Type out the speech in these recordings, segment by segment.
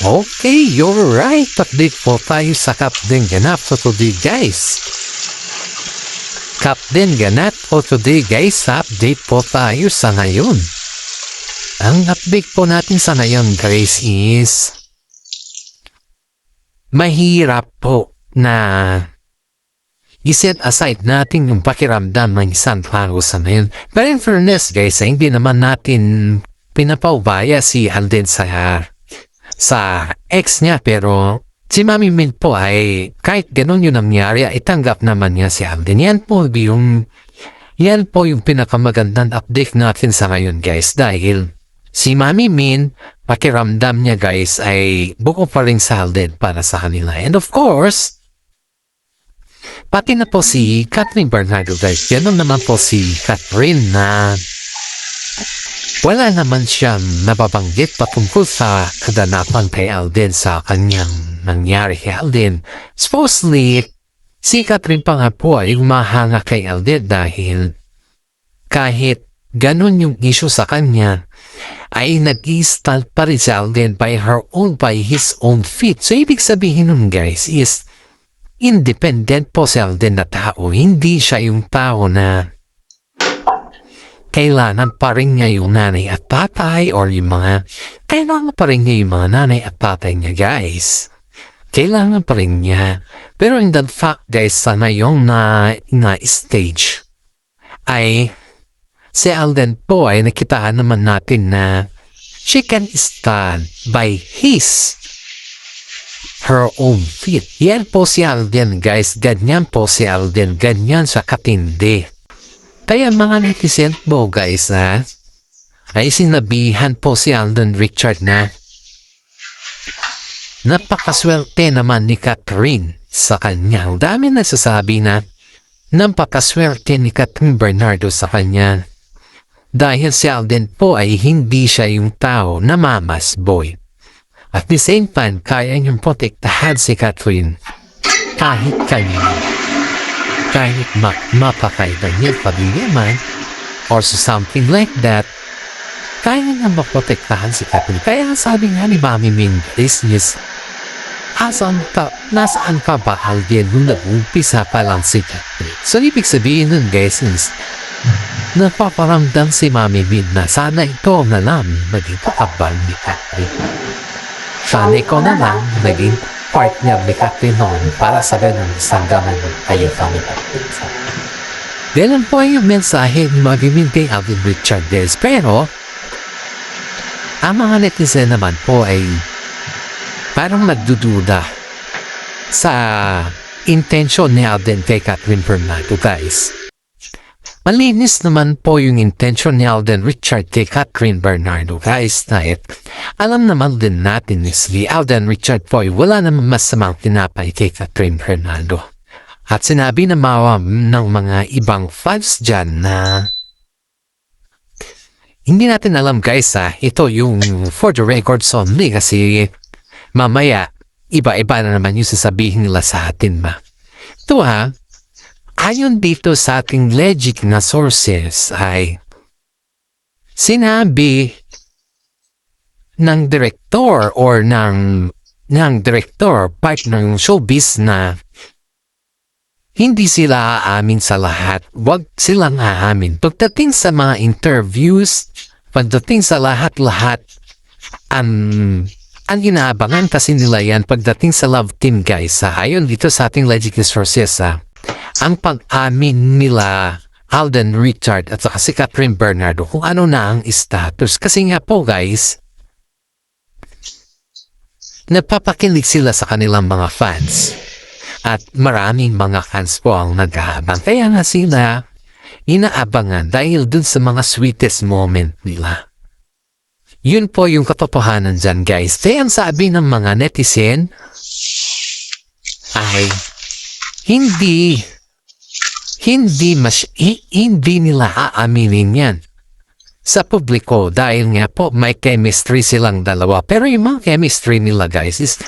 Okay, you're right. Update po tayo sa Captain Ganap for today, guys. Captain Ganap for today, guys. Update po tayo sa ngayon. Ang update po natin sa ngayon, guys, is mahirap po na i-set aside natin yung pakiramdam ng isang tao sa ngayon. Pero in fairness, guys, hindi naman natin pinapaubaya si Alden sa ex niya, pero si Mami Min po ay kahit ganun yung nangyari ay tanggap naman niya si Alden. Yan po yung pinakamagandang update natin sa ngayon, guys, dahil si Mami Min, pakiramdam niya, guys, ay buko pa rin sa Alden para sa kanila. And of course, pati na po si Catherine Bernardo, guys. Ganun naman po si Catherine na wala naman siyang nababanggit patungkol sa kaganapan kay Alden sa kanyang nangyari kay Alden. Supposedly, si Catherine pa nga po ay umahanga kay Alden dahil kahit ganun yung issue sa kanya, ay nag-i-stand pa rin si Alden by his own feet. So, ibig sabihin nun, guys, is independent po si Alden na tao. Hindi siya yung tao na kailangan pa rin niya yung nanay at tatay or yung mga kailangan pa rin niya yung mga nanay at tatay niya, guys. Kailangan pa rin niya. Pero in that fact, guys, sana yung na stage ay si Alden po ay nakitaan naman natin na she can stand by her own feet. Yan po si Alden, guys. Ganyan po si Alden. Ganyan sa katindi. Kaya mga netizen po, guys, ay sinabihan po si Alden Richard na napakaswerte naman ni Catherine sa kanya. Ang dami nagsasabi na napakaswerte ni Catherine Bernardo sa kanya dahil si Alden po ay hindi siya yung tao na mama's boy. At the same time, kaya niyang protektahan si Catherine kahit kanina. Kahit mapakailan niya pamilya man or something like that, kaya niya maprotektahan si Catherine. Kaya sabi nga ni Mami Min, is nasaan ka ba, Alden, nung nag-umpisa pa lang si Catherine? So, ibig sabihin nun, guys, is napaparamdam si Mami Min na sana ito na lang maging kakabal ni Catherine. Sana ikaw na lang naging partner ni Catherine noon para sa ganun isang gaman kayo kami. Ganun po yung mensahe ni Mami Min kay Alden Richard Des. Pero, ang mga netizen naman po ay parang nagdududa sa intention ni Alden kay Catherine Bernardo, guys. Malinis naman po yung intention ni Alden Richard kay Catherine Bernardo, guys, dahil alam naman din natin si Alden Richard po ay wala naman masamang tinapay kay Catherine Bernardo. At sinabi na ng mga ibang fans dyan na hindi natin alam, guys, ito yung for the records only kasi mamaya iba-iba na naman yung sasabihin nila sa atin ba. Ito ayon dito sa ating legit na sources ay sinabi ng director or ng director partner ng showbiz na hindi sila aamin sa lahat. Huwag silang aamin. Pagdating sa mga interviews, pagdating sa lahat-lahat, ang inaabangan kasi nila yan pagdating sa love team, guys. Ayon dito sa ating legit na sources, ang pag-amin nila Alden Richard at saka si Catherine Bernardo kung ano na ang status. Kasi nga po, guys, napapakilig sila sa kanilang mga fans. At maraming mga fans po ang nag-aabang. Kaya nga sila inaabangan dahil dun sa mga sweetest moment nila. Yun po yung katotohanan dyan, guys. Kaya ang sabi ng mga netizen ay hindi nila aaminin yan sa publiko dahil nga po may chemistry silang dalawa. Pero yung mga chemistry nila, guys, is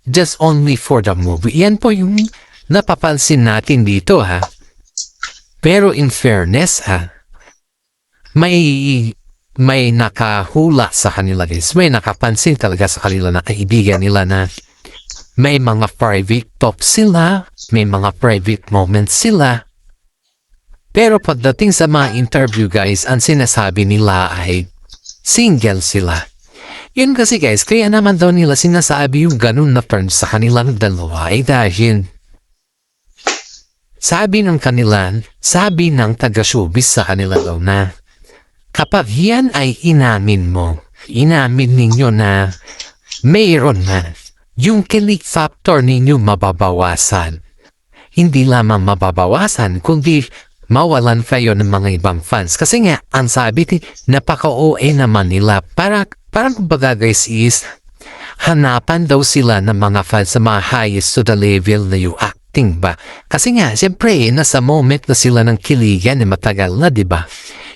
just only for the movie. Yan po yung napapansin natin dito, Pero in fairness, may may nakahula sa kanila guys. May nakapansin talaga sa kanila na kaibigan nila na may mga private talk sila, may mga private moments sila. Pero pagdating sa mga interview guys, ang sinasabi nila ay single sila. Yun kasi guys, kaya naman daw nila sinasabi yung ganun na term sa kanilang dalawa ay dahil sabi ng taga-showbiz sa kanila daw na kapag yan ay inamin ninyo na mayroon na yung kilig factor ninyo mababawasan. Hindi lamang mababawasan, kundi mawalan kayo ng mga ibang fans. Kasi nga, ang sabi napaka-OA naman nila. Parang kumbaga guys is, hanapan daw sila ng mga fans sa mga highest to the level na yung acting ba. Kasi nga, siyempre, nasa moment na sila ng kiligan na matagal na, di ba?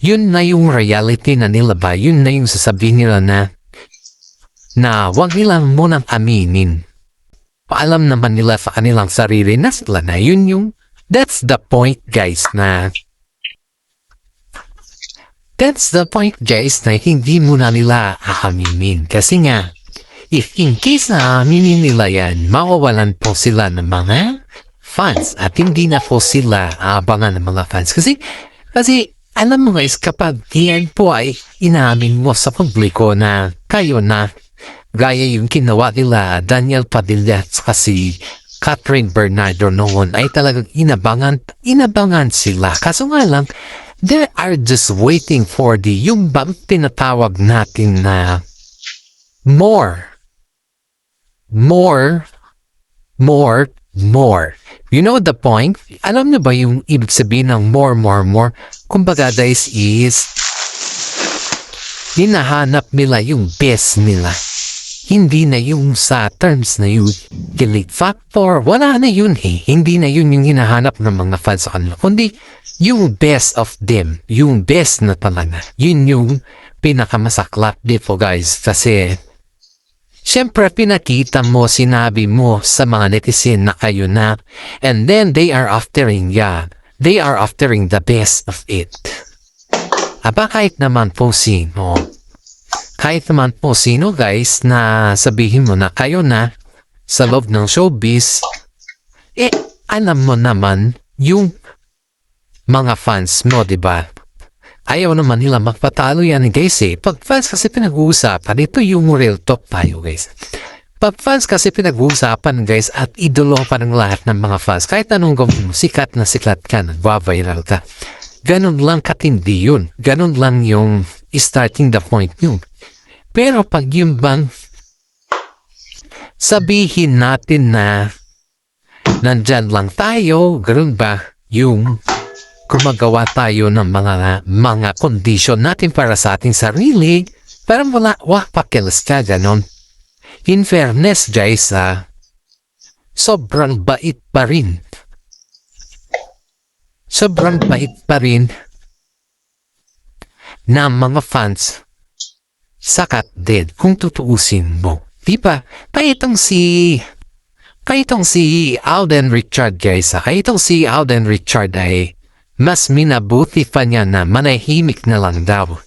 Yun na yung reality na nila ba? Yun na yung sasabihin nila na wag nilang munang aminin. Paalam naman nila sa kanilang sarili na sila na yun yung that's the point guys na hindi muna nila aaminin. Kasi nga, if in case na aminin nila yan, mawawalan po sila ng mga fans at hindi na po sila aabangan ng mga fans. Kasi alam mo guys, kapag yan po ay inamin mo sa publiko na kayo na gaya yung ginawa nila Daniel Padilla at si Catherine Bernardo noon ay talagang inabangan sila. Kaso nga lang, they are just waiting for yung bang tinatawag natin na more. You know the point? Alam niyo ba yung ibig sabihin ng more? Kumbaga guys is hinahanap nila yung best nila. Hindi na yung sa terms na yung kilig factor. Wala na yun eh. Hindi na yun yung hinahanap ng mga fans sa kanila. Kundi yung best of them. Yung best na talaga. Yun yung pinakamasaklap dito guys. Kasi syempre pinakita mo, sinabi mo sa mga netizen na kayo na and then they are aftering the best of it. Aba kahit naman po sino guys na sabihin mo na kayo na sa loob ng showbiz, alam mo naman yung mga fans mo, diba? Ayaw naman nila magpatalo yan guys eh. Pag fans kasi pinag-uusapan, ito yung real talk tayo guys. Pag fans kasi pinag-uusapan guys at idolo pa ng lahat ng mga fans, kahit anong gawin mo, sikat na sikat ka, nagwa-viral ka. Ganun lang katindi yun. Ganun lang yung starting the point yun. Pero pag yung bang sabihin natin na nandyan lang tayo, ganun ba yung gumagawa tayo ng mga kondisyon natin para sa ating sarili, parang wala pakialas ka, ganon. In fairness, guys, sobrang bait pa rin. Sobrang bait pa rin na mga fans sakat din kung tutuusin mo. Diba? Kaitong si Alden Richard guys. Kaitong si Alden Richard ay mas minabuti pa niya na manahimik na lang daw.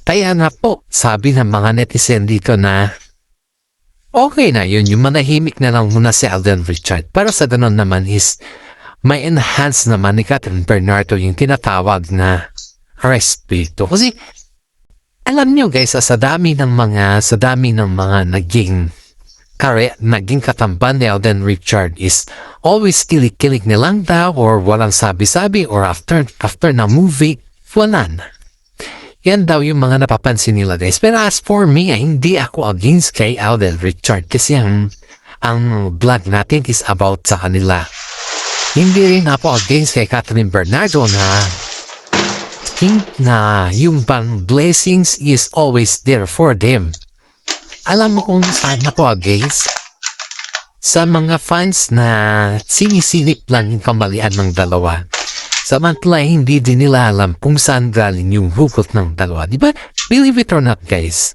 Kaya na po, sabi ng mga netizen dito na okay na yun, yung manahimik na lang muna si Alden Richard. Para sa ganun naman is may enhance naman ni Catherine Bernardo yung tinatawag na respeto. Kasi alam nyo guys, sa dami ng mga naging katamban ni Alden Richard is always kilig-kilig nilang daw or walang sabi-sabi or after na movie, wala na. Yan daw yung mga napapansin nila guys. Pero as for me, hindi ako against kay Alden Richard kasi ang vlog natin is about sa kanila. Hindi rin ako against kay Catherine Bernardo na yung bang blessings is always there for them. Alam mo kung saan ako against? Sa mga fans na sinisilip lang yung kamalian ng dalawa. Samantala hindi din nila alam kung saan galing yung hugot ng dalawa. Diba? Believe it or not guys.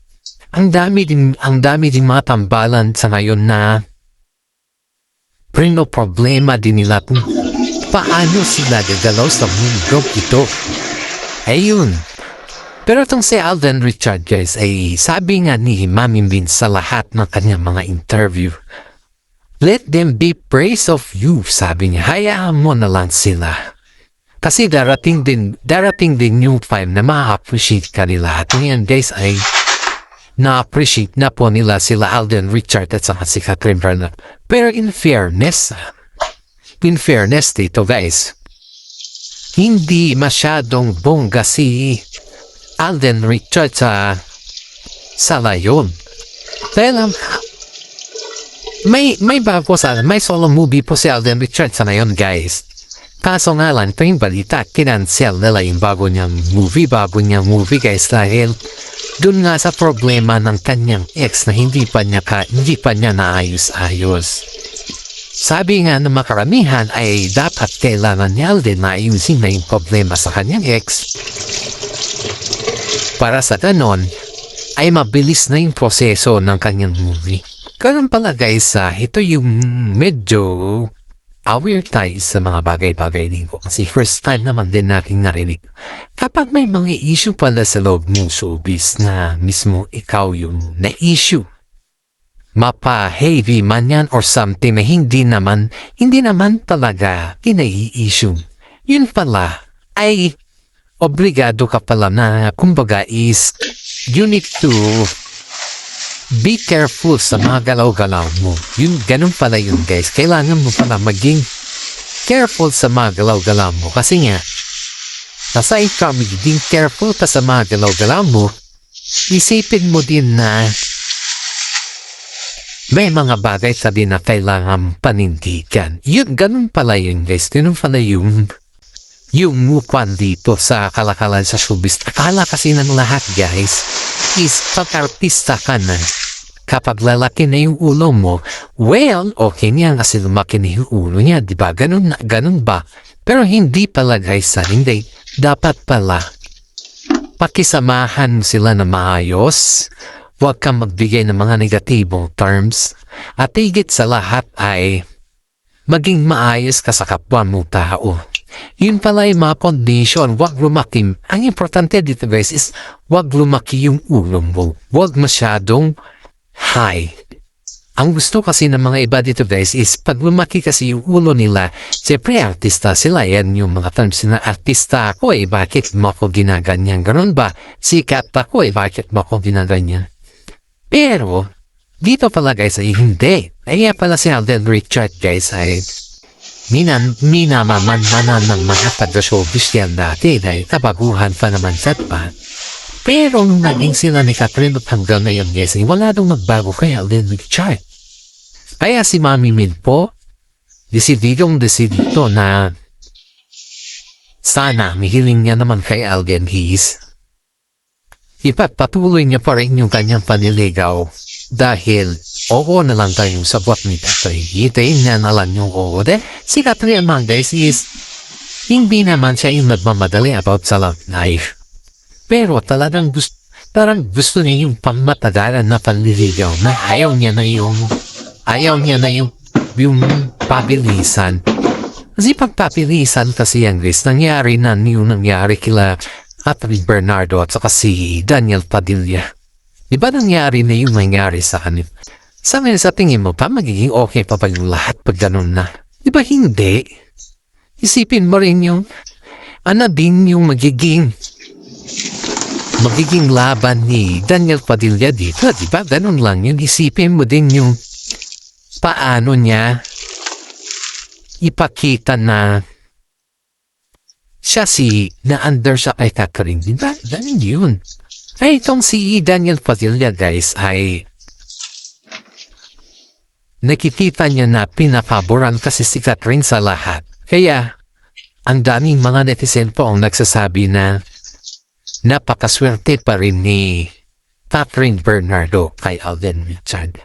Ang dami din mga tambalan sa ngayon na problema din nila kung paano sila gagalaw sa mundo ito. Ayun. Pero itong si Alden Richard guys ay sabi nga ni Mami Min sa lahat ng kanyang mga interview, let them be praise of you, sabi niya, hayaan mo na lang sila. Kasi darating din yung time na ma-appreciate ka nila. At ngayon guys ay na-appreciate na po nila sila Alden Richard at saka si Catherine Bernardo. Pero in fairness dito guys, hindi masyadong bongga si Alden Richard sa layon. Dahil may solo movie po si Alden Richard sa ngayon guys. Kaso nga lang, ito yung balita, kinansel nila yung bago niyang movie guys dahil dun nga sa problema ng kanyang ex na hindi pa niya naayos-ayos. Sabi nga ng makaramihan ay dapat kailangan niya din na ayusin na yung problema sa kanyang ex. Para sa ganon, ay mabilis na yung proseso ng kanyang movie. Ganun pala guys, ito yung medyo aware tayo sa mga bagay-bagay dito. Kasi first time naman din natin narinig. Kapag may mga issue pala sa loob ng showbiz na mismo ikaw yung na-issue, mapa-heavy man yan or something na hindi naman talaga kinai-issue. Yun pala ay obligado ka pala na kumbaga is you need to be careful sa mga galaw-galaw mo. Ganun pala yun guys. Kailangan mo pala maging careful sa mga galaw-galaw mo. Kasi nga, nasa ikaw magiging careful ka sa mga galaw-galaw mo, isipin mo din na may mga bagay sa din na kailangan panindigan. Ganun pala yun guys. Ganun pala yung mupan dito sa kalakalan sa showbiz. Akala kasi ng lahat guys is pag-artista ka na. Kapag lalaki na yung ulo mo, well, okay niya kasi lumaki na yung ulo niya, di ba? Ganun ba? Pero hindi pala guys, hindi. Dapat pala, pakisamahan sila na maayos. Huwag kang magbigay ng mga negatibong terms. At higit sa lahat ay maging maayos ka sa kapwa mo tao. Yun pala yung mga condition, wag lumaki. Ang importante dito guys is wag lumaki yung ulo mo. Wag masyadong high. Ang gusto kasi ng mga iba dito guys is pag lumaki kasi yung ulo nila, siyempre artista sila. Yan yung mga terms na artista ako bakit mo ako ginaganyan? Ganun ba? Sikat ako bakit mo ako ginaganyan? Pero, dito pala guys ay hindi. Kaya pala si Alden Richard guys ay minamamanan ng mga taga-showbiz yan dati dahil kabaguhan pa naman sa pa. Pero nung naging sila ni Catherine at hanggang ngayon guys, wala nang magbago kay Alden Richard. Kaya si Mami Min po, desididong na sana mihiling niya naman kay Alden is ipagpatuloy niya pa rin yung kanyang paniligaw dahil oo na lang tayong sabot ni Tatay. Hitayin niya na lang yung oo. Si Catherine naman guys is hindi naman siya yung nagmamadali about sa love life. Pero talagang gusto niya yung pamatagalan na panliligaw na ayaw niya na yung pabilisan. Kasi pagpapilisan kasi yan guys, nangyari kila Catherine Bernardo at saka si Daniel Padilla. Di ba nangyari na yung nangyari sa kanila? Sa tingin mo pa magiging okay pa yung lahat pag ganun na? Di ba hindi? Isipin mo rin yung din yung magiging laban ni Daniel Padilla dito. Di ba ganun lang yun? Isipin mo din yung paano niya ipakita na siya na under siya kay Catherine. Di ba? Ganun yun. Ay, itong si Daniel Padilla guys ay nakikita niya na pinapaboran kasi si Catherine sa lahat. Kaya, ang daming mga netizen po ang nagsasabi na napakaswerte pa rin ni Catherine Bernardo kay Alden Richard.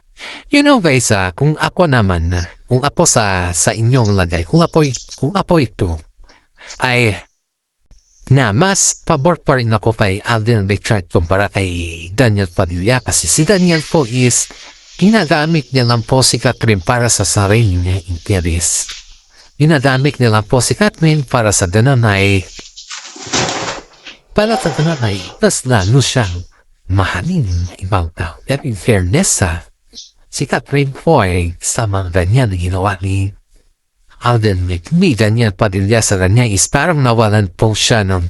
You know guys, kung ako sa inyong lagay, kung ako ito, ay na mas pabor pa rin ako kay Alden Richard kumpara kay Daniel Padilla kasi si Daniel po is ginagamit niya lang po si Catherine para sa sarili niya interes. Ginagamit niya lang po si Catherine para sa ganun ay Palata na ay mas lalo siyang mahalin ng ibang tao. Pero in fairness si Catherine po ay sa mga ganyan na ginawa ni Alden McBee, ganyan Padilla sa kanya is parang nawalan po siya ng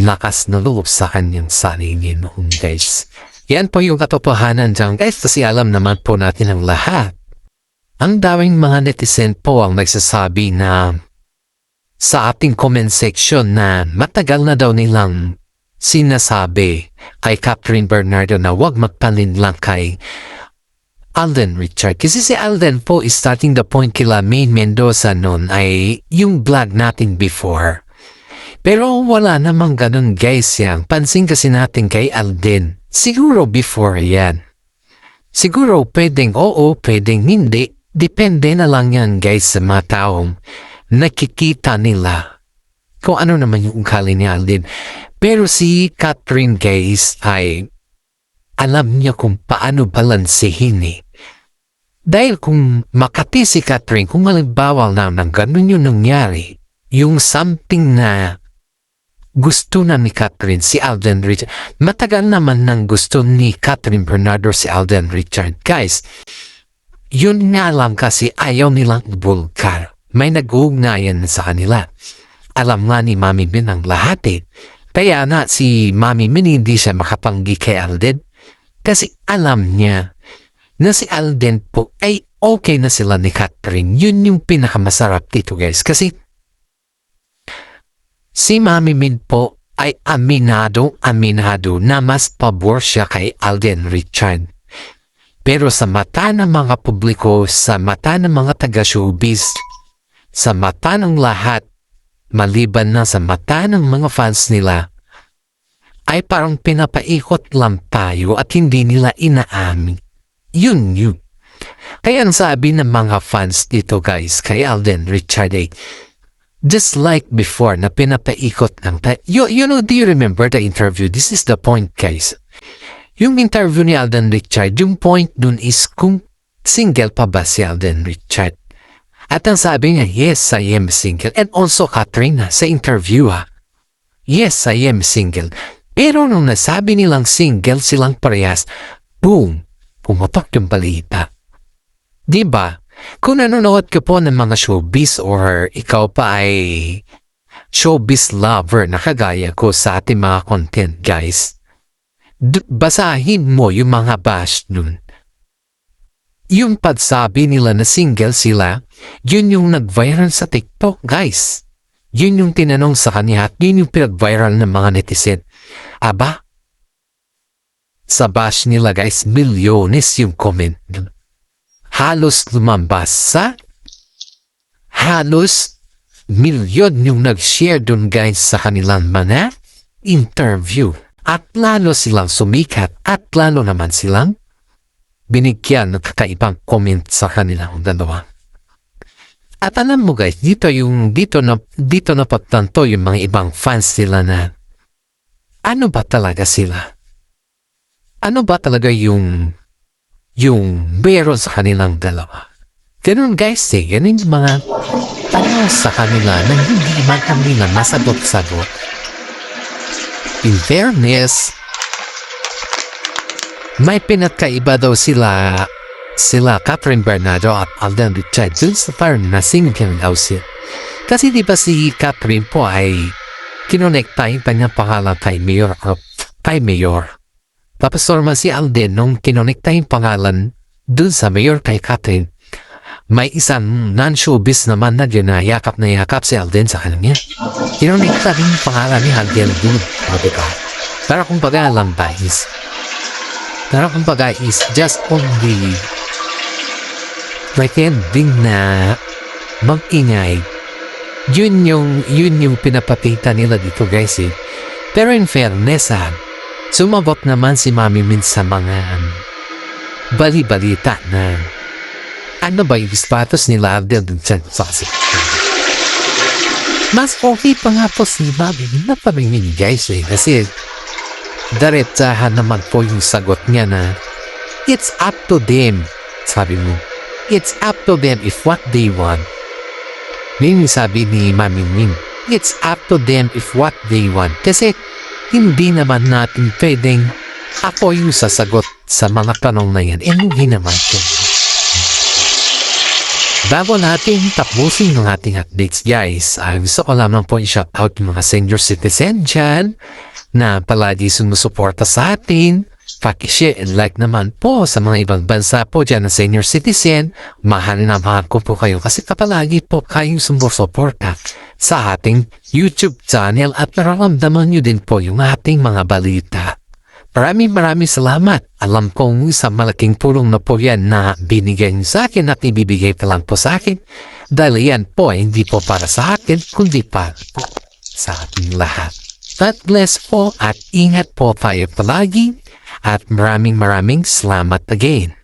lakas na loob sa kanyang sarili noon, guys. Yan po yung katotohanan dyan, guys, kasi alam naman po natin ang lahat. Ang daming mga netizen po ang nagsasabi na sa ating comment section na matagal na daw nilang sinasabi kay Catherine Bernardo na huwag magpalinlang kay Alden Richard. Kasi si Alden po is starting the point kila Maine Mendoza noon ay yung vlog natin before. Pero wala namang ganun, guys, yan. Pansin kasi natin kay Alden. Siguro before yan. Siguro pwedeng oo, pwedeng hindi. Depende na lang yan, guys, sa mga taong nakikita nila kung ano naman yung ugali ni Alden. Pero si Catherine, guys, ay alam niya kung paano balansehin eh. Dahil kung makati si Catherine, kung halimbawa na ng ganun yung nangyari, yung something na gusto na ni Catherine si Alden Richard, matagal naman nang gusto ni Catherine Bernardo si Alden Richard. Guys, yun nga lang kasi ayaw nilang ibulgar. May nag-uugnayan sa kanila. Alam nga ni Mami Min ang lahat eh. Kaya na si Mami Min hindi siya makapanggi kay Alden. Kasi alam niya na si Alden po ay okay na sila ni Catherine. Yun yung pinakamasarap dito, guys. Kasi si Mami Min po ay aminado na mas pabor siya kay Alden Richard. Pero sa mata ng mga publiko, sa mata ng mga taga-showbiz, sa mata ng lahat, maliban na sa mata ng mga fans nila, ay parang pinapaikot lang tayo at hindi nila inaamin. Yun. Kaya ang sabi ng mga fans dito, guys, kay Alden Richard ay, just like before na pinapaikot lang tayo. You know, do you remember the interview? This is the point, guys. Yung interview ni Alden Richard, yung point dun is kung single pa ba si Alden Richard. At ang sabi niya, yes, I am single. And also Katrina sa interview yes, I am single. Pero nung nasabi nilang single silang parehas, boom, pumapak yung balita. Diba? Kung nanonood ka po ng mga showbiz or ikaw pa ay showbiz lover na kagaya ko sa ating mga content, guys, basahin mo yung mga bash nun. Yung pagsabi nila na single sila, yun yung nag-viral sa TikTok, guys. Yun yung tinanong sa kanya at yun yung pinag-viral ng mga netizen. Aba? Sa bash nila, guys, milyones yung comment. Halos lumambas sa halos milyon yung nag-share dun, guys, sa kanilang mga interview. At lalo silang sumikat at lalo naman silang binigyan ng kakaibang comment sa kanilang dalawa. At alam mo, guys, dito na pagtanto yung mga ibang fans nila na ano ba talaga sila? Ano ba talaga yung meron sa kanilang dalawa? Ganun, guys, ganun yung mga tanong sa kanila na hindi man kanila masagot-sagot. In fairness, may pinagkaiba daw sila Catherine Bernardo at Alden Richard dun sa parang na single daw siya. Kasi di ba si Catherine po ay kinonekta yung kanyang pangalan kay Mayor. Tapos naman si Alden nung kinonekta yung pangalan dun sa Mayor kay Catherine, may isang non-showbiz naman na yakap si Alden sa kanya. Kinonekta rin yung pangalan ni Alden dun. Pero kung baga lang guys. Pero kung baga is just only pretending na mag-ingay. Yun yung pinapakita nila dito, guys eh. Pero in fairness sumabot naman si Mami Min sa mga bali-balita na ano ba yung status nila Alden sa mas okay pa nga po si Mami Min na pamingin, guys eh. Kasi diretsahan naman po yung sagot niya na it's up to them. Sabi mo, it's up to them if what they want. Yun yung sabi ni Mami Min, it's up to them if what they want. Kasi hindi naman natin pwedeng ako yung sasagot sa mga tanong na yan. Hindi naman po. Bago natin tapusin ng ating updates guys, gusto ko lamang po i-shout out yung mga senior citizen dyan na palagi sumusuporta sa atin. Paki-share and like naman po sa mga ibang bansa po dyan na senior citizen. Mahal na mahal ko po kayo kasi kapalagi po kayong sumusuporta sa ating YouTube channel at nararamdaman nyo din po yung ating mga balita. Maraming salamat. Alam kong isang malaking tulong na po yan na binigay niyo sa akin at ibibigay pa lang po sa akin. Dahil yan po hindi po para sa akin kundi para po sa ating lahat. God bless po at ingat po tayo palagi. At maraming salamat again.